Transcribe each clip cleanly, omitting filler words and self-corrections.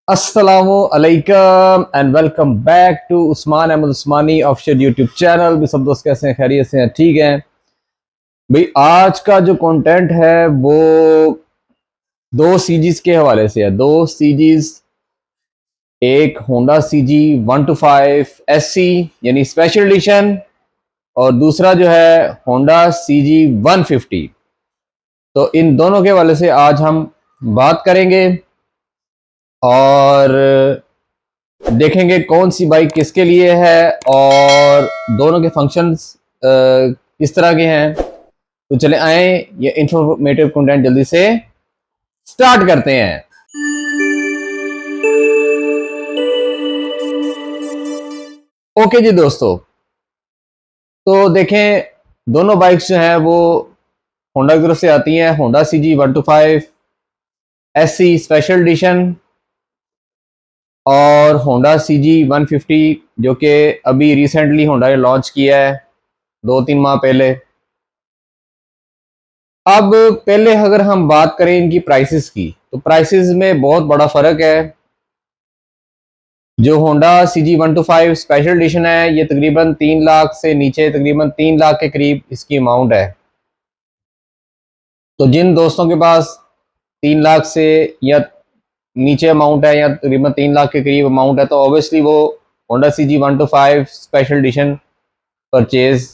अस्सलामु अलैकुम and welcome back to Usman Ahmed Usmani official YouTube channel. भी सब दोस्त कैसे हैं? खैरियत से हैं? ठीक हैं भाई। आज का जो कंटेंट है वो दो सीजीज के हवाले से है। दो सीजीज, एक होंडा सीजी 125 SC यानी स्पेशल एडिशन, और दूसरा जो है होंडा सीजी 150। तो इन दोनों के हवाले से आज हम बात करेंगे और देखेंगे कौन सी बाइक किसके लिए है और दोनों के फंक्शंस किस तरह के हैं। तो चले आए ये इंफॉर्मेटिव कंटेंट जल्दी से स्टार्ट करते हैं। ओके जी दोस्तों, तो देखें दोनों बाइक्स जो हैं वो होंडा की तरफ से आती हैं। Honda CG 125 SC special edition और होंडा सीजी 150 जो कि अभी रिसेंटली होंडा ने लॉन्च किया है 2-3 माह पहले। अब पहले अगर हम बात करें इनकी प्राइसेस की, तो प्राइसेस में बहुत बड़ा फर्क है। जो होंडा सीजी 125 स्पेशल एडिशन है ये तकरीबन 3 लाख से नीचे, तकरीबन 3 लाख के करीब इसकी अमाउंट है। तो जिन दोस्तों के पास 3 लाख से या नीचे अमाउंट है या तकरीबन 3 लाख के करीब अमाउंट है, तो ऑब्वियसली वो Honda CG 125 special edition purchase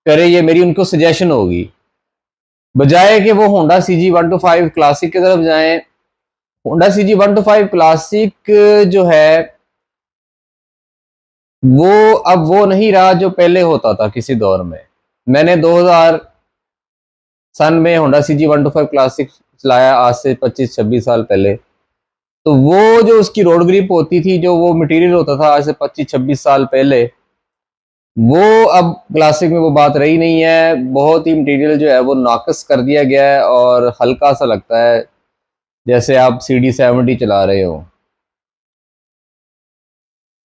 करे, ये मेरी उनको सजेशन होगी, बजाय कि वो होंडा सीजी 125 क्लासिक की तरफ जाएं। होंडा सीजी 125 क्लासिक जो है वो अब वो नहीं रहा जो पहले होता था किसी दौर में। मैंने 2000 सन में होंडा सीजी 125 क्लासिक चलाया, आज से 25-26 साल पहले। तो वो जो उसकी रोड ग्रिप होती थी, जो वो मटेरियल होता था आज से 25-26 साल पहले, वो अब क्लासिक में वो बात रही नहीं है। बहुत ही मटेरियल जो है वो नाकस कर दिया गया है और हल्का सा लगता है जैसे आप CD 70 चला रहे हो,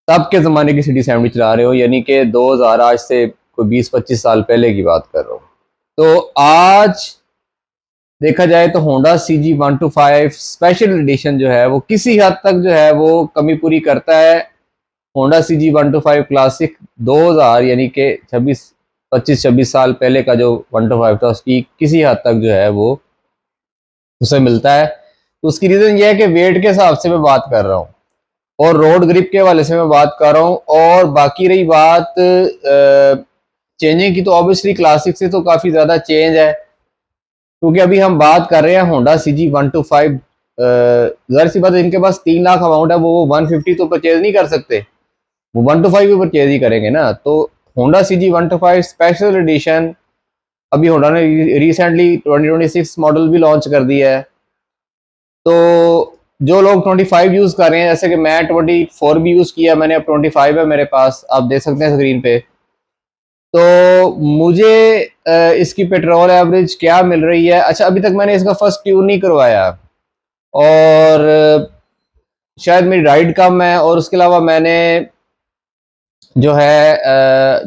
तब के ज़माने की CD 70 चला रहे हो, यानी कि 2000 आज से कोई 20-25 साल पहले की बात कर रहा हूँ। तो आज देखा जाए तो होंडा सीजी 125 स्पेशल एडिशन जो है वो किसी हद तक जो है वो कमी पूरी करता है। होंडा सीजी 125 क्लासिक 2000 यानी कि 25-26 साल पहले का जो 125 था उसकी किसी हद तक जो है वो उसे मिलता है। तो उसकी रीज़न ये है कि वेट के हिसाब से मैं बात कर रहा हूँ और रोड ग्रिप के हवाले से मैं बात कर रहा हूँ। और बाकी रही बात चेंजिंग की, तो ऑब्वियसली क्लासिक से तो काफ़ी ज़्यादा चेंज है, क्योंकि अभी हम बात कर रहे हैं होंडा सीजी 125। जाहिर सी बात है, इनके पास 3 लाख अमाउंट है, वो 150 तो परचेज नहीं कर सकते, वो 125 भी परचेज ही करेंगे ना। तो होंडा सीजी 125 स्पेशल एडिशन अभी होंडा ने रिसेंटली 2026 मॉडल भी लॉन्च कर दिया है। तो जो लोग 25 यूज़ कर रहे हैं, जैसे कि मैं 24 भी यूज़ किया मैंने, अब 25 है मेरे पास, आप देख सकते हैं स्क्रीन पे। तो मुझे इसकी पेट्रोल एवरेज क्या मिल रही है। अच्छा, अभी तक मैंने इसका फर्स्ट ट्यून नहीं करवाया और शायद मेरी राइड कम है, और उसके अलावा मैंने जो है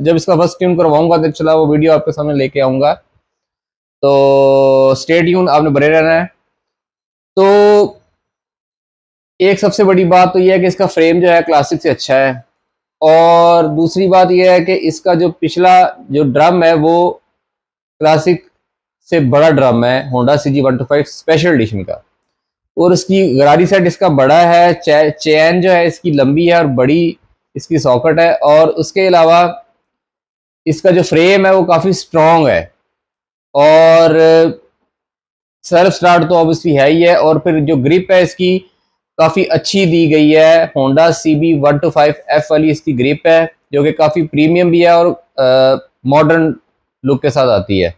जब इसका फर्स्ट ट्यून करवाऊंगा तो चला वो वीडियो आपके सामने लेके आऊंगा। तो स्टे ट्यून, आपने बने रहना है। तो एक सबसे बड़ी बात तो यह है कि इसका फ्रेम जो है क्लासिक से अच्छा है, और दूसरी बात यह है कि इसका जो पिछला जो ड्रम है वो क्लासिक से बड़ा ड्रम है होंडा सीजी 125 स्पेशल एडिशन का, और इसकी गरारी सेट इसका बड़ा है। चैन जो है इसकी लंबी है और बड़ी इसकी सॉकेट है, और उसके अलावा इसका जो फ्रेम है वो काफ़ी स्ट्रॉन्ग है, और सेल्फ स्टार्ट तो ऑब्वियसली है ही है, और फिर जो ग्रिप है इसकी काफ़ी अच्छी दी गई है। होंडा CB 125F वाली इसकी ग्रिप है, जो कि काफ़ी प्रीमियम भी है और मॉडर्न लुक के साथ आती है।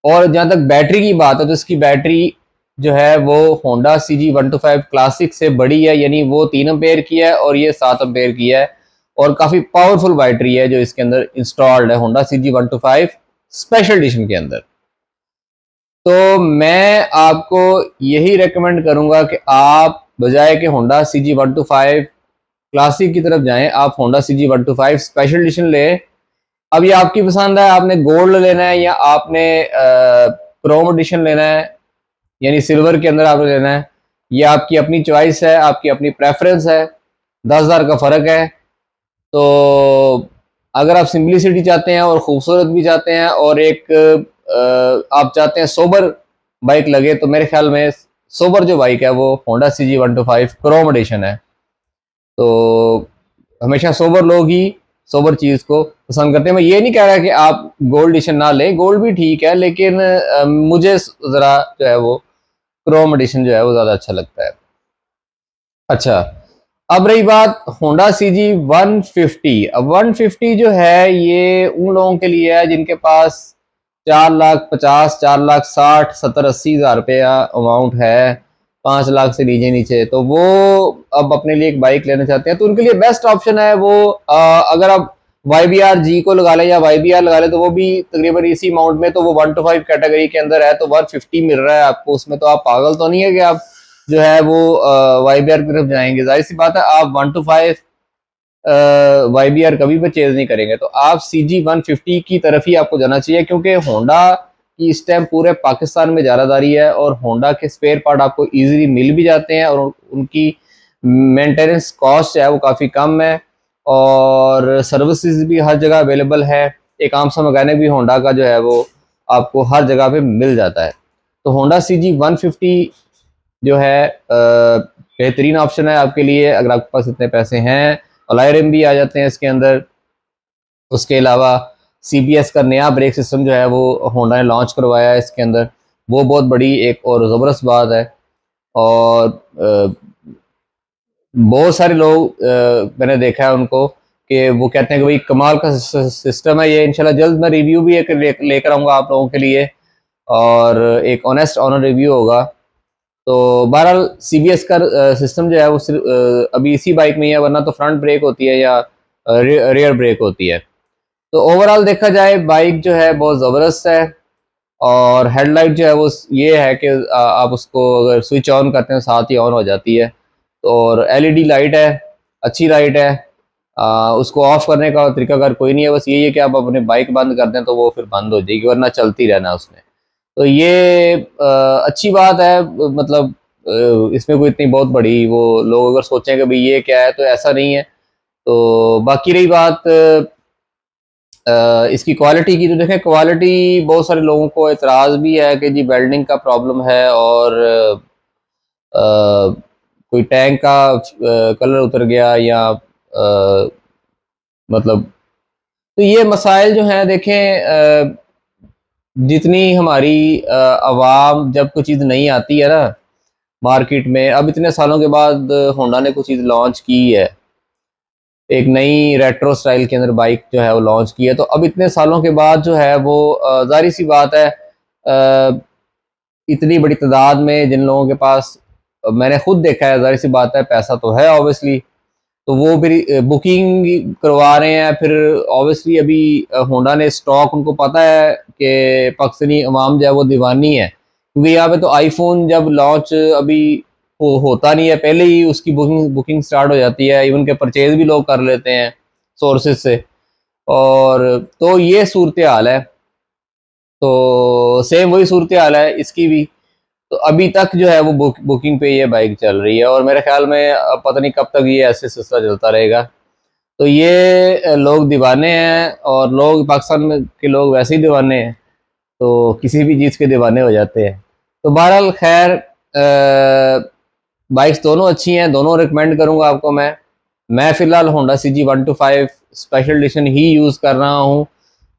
और जहाँ तक बैटरी की बात है, तो इसकी बैटरी जो है वो होंडा CG 125 क्लासिक से बड़ी है, यानी वो 3 एम्पेयर की है और ये 7 एम्पेयर की है, और काफ़ी पावरफुल बैटरी है जो इसके अंदर इंस्टॉल्ड है होंडा CG 125 स्पेशल एडिशन के अंदर। तो मैं आपको यही रेकमेंड करूंगा कि आप बजाय के होंडा CG 125 क्लासिक की तरफ जाएं, आप होंडा CG 125 स्पेशल एडिशन लें। अब ये आपकी पसंद है, आपने गोल्ड लेना है या आपने क्रोम एडिशन लेना है, यानी सिल्वर के अंदर आपने लेना है। ये आपकी अपनी चॉइस है, आपकी अपनी प्रेफरेंस है, 10,000 का फ़र्क है। तो अगर आप सिंपलिसिटी चाहते हैं और खूबसूरत भी चाहते हैं और एक आप चाहते हैं सोबर बाइक लगे, तो मेरे ख्याल में सोबर जो बाइक है वो होंडा CG125 क्रोम एडिशन है। तो हमेशा सोबर लोग ही सोबर चीज़ को पसंद करते हैं। मैं ये नहीं कह रहा कि आप गोल्ड एडिशन ना लें, गोल्ड भी ठीक है, लेकिन मुझे ज़रा जो है वो क्रोम एडिशन जो है वो ज़्यादा अच्छा लगता है। अच्छा, अब रही बात होंडा CG150। अब 150 जो है ये उन लोगों के लिए है जिनके पास 4,50,000, 4,60,000, 70,000, 80,000 रुपया अमाउंट है, 5 लाख से नीचे नीचे, तो वो अब अपने लिए एक बाइक लेना चाहते हैं, तो उनके लिए बेस्ट ऑप्शन है वो अगर आप YBR-G को लगा लें या YBR लगा लें, तो वो भी तकरीबन इसी अमाउंट में, तो वो 1 to 5 कैटेगरी के अंदर है, तो 150 मिल रहा है आपको उसमें। तो आप पागल तो नहीं है कि आप जो है वो YBR की तरफ जाएंगे। जाहिर सी बात है, आप 1 to 5 YBR कभी परचेज नहीं करेंगे, तो आप CG150 की तरफ ही आपको जाना चाहिए, क्योंकि होंडा की इस टाइम पूरे पाकिस्तान में ज़्यादादारी है और होंडा के स्पेयर पार्ट आपको इजीली मिल भी जाते हैं और उनकी मेंटेनेंस कॉस्ट है वो काफ़ी कम है और सर्विसेज भी हर जगह अवेलेबल है। एक आम सा मैकेनिक भी होंडा का जो है वो आपको हर जगह पे मिल जाता है। तो होंडा CG150 जो है बेहतरीन ऑप्शन है आपके लिए अगर आपके पास इतने पैसे हैं। अलॉय रिम भी आ जाते हैं इसके अंदर। उसके अलावा CBS का नया ब्रेक सिस्टम जो है वो होंडा ने लॉन्च करवाया है इसके अंदर, वो बहुत बड़ी एक और ज़बरदस्त बात है। और बहुत सारे लोग मैंने देखा है उनको कि वो कहते हैं कि भाई कमाल का सिस्टम है ये। इंशाल्लाह जल्द मैं रिव्यू भी एक लेकर आऊँगा आप लोगों के लिए और एक ऑनेस्ट ऑनर रिव्यू होगा। तो बहरहाल CBS का सिस्टम जो है वो सिर्फ अभी इसी बाइक में ही है, वरना तो फ्रंट ब्रेक होती है या रियर ब्रेक होती है। तो ओवरऑल देखा जाए बाइक जो है बहुत ज़बरदस्त है। और हेडलाइट जो है वो ये है कि आप उसको अगर स्विच ऑन करते हैं साथ ही ऑन हो जाती है। और LED लाइट है, अच्छी लाइट है। उसको ऑफ करने का तरीकाकार कोई नहीं है, बस यही है कि आप अपने बाइक बंद कर दें तो वो फिर बंद हो जाएगी, वरना चलती रहना उसने। तो ये अच्छी बात है। मतलब इसमें कोई इतनी बहुत बड़ी वो लोग अगर सोचें कि भाई ये क्या है, तो ऐसा नहीं है। तो बाकी रही बात इसकी क्वालिटी की, तो देखें क्वालिटी बहुत सारे लोगों को एतराज़ भी है कि जी वेल्डिंग का प्रॉब्लम है और कोई टैंक का कलर उतर गया या मतलब, तो ये मसाइल जो हैं देखें जितनी हमारी आवाम जब कोई चीज़ नहीं आती है ना मार्केट में, अब इतने सालों के बाद होंडा ने कुछ चीज़ लॉन्च की है, एक नई रेट्रो स्टाइल के अंदर बाइक जो है वो लॉन्च की है, तो अब इतने सालों के बाद जो है वो जाहिर सी बात है इतनी बड़ी तादाद में जिन लोगों के पास मैंने खुद देखा है, जाहिर सी बात है पैसा तो है ऑब्वियसली, तो वो फिर बुकिंग करवा रहे हैं। फिर ऑब्वियसली अभी होंडा ने स्टॉक, उनको पता है कि पाकिस्तानी अवाम जो है वो दीवानी है, क्योंकि यहाँ पे तो आईफोन जब लॉन्च अभी होता नहीं है पहले ही उसकी बुकिंग बुकिंग स्टार्ट हो जाती है, इवन के परचेज भी लोग कर लेते हैं सोर्सेज से। और तो ये सूरत हाल है। तो सेम वही सूरत हाल है इसकी भी। तो अभी तक जो है वो बुकिंग पे ये बाइक चल रही है और मेरे ख्याल में अब पता नहीं कब तक ये ऐसे सिलसिला चलता रहेगा। तो ये लोग दीवाने हैं और लोग पाकिस्तान में के लोग वैसे ही दीवाने हैं, तो किसी भी चीज़ के दीवाने हो जाते हैं। तो बहरहाल खैर बाइक्स दोनों अच्छी हैं, दोनों रिकमेंड करूंगा आपको मैं फ़िलहाल होंडा CG125 स्पेशल एडिशन ही यूज़ कर रहा हूँ।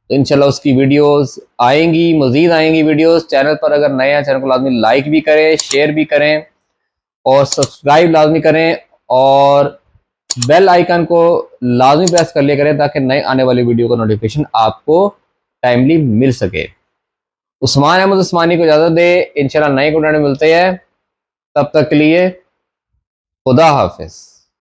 तो इंशाल्लाह उसकी वीडियोस आएंगी, मज़ीद आएंगी वीडियोस। चैनल पर अगर नए हैं, चैनल को लाजमी लाइक भी करें, शेयर भी करें और सब्सक्राइब लाजमी करें और बेल आइकन को लाजमी प्रेस कर लिया करें ताकि नए आने वाली वीडियो का नोटिफिकेशन आपको टाइमली मिल सके। उस्मान अहमद उस्मानी को इजाज़त दे, इंशाल्लाह नए कंटेंट में मिलते हैं। तब तक के लिए खुदा हाफिज।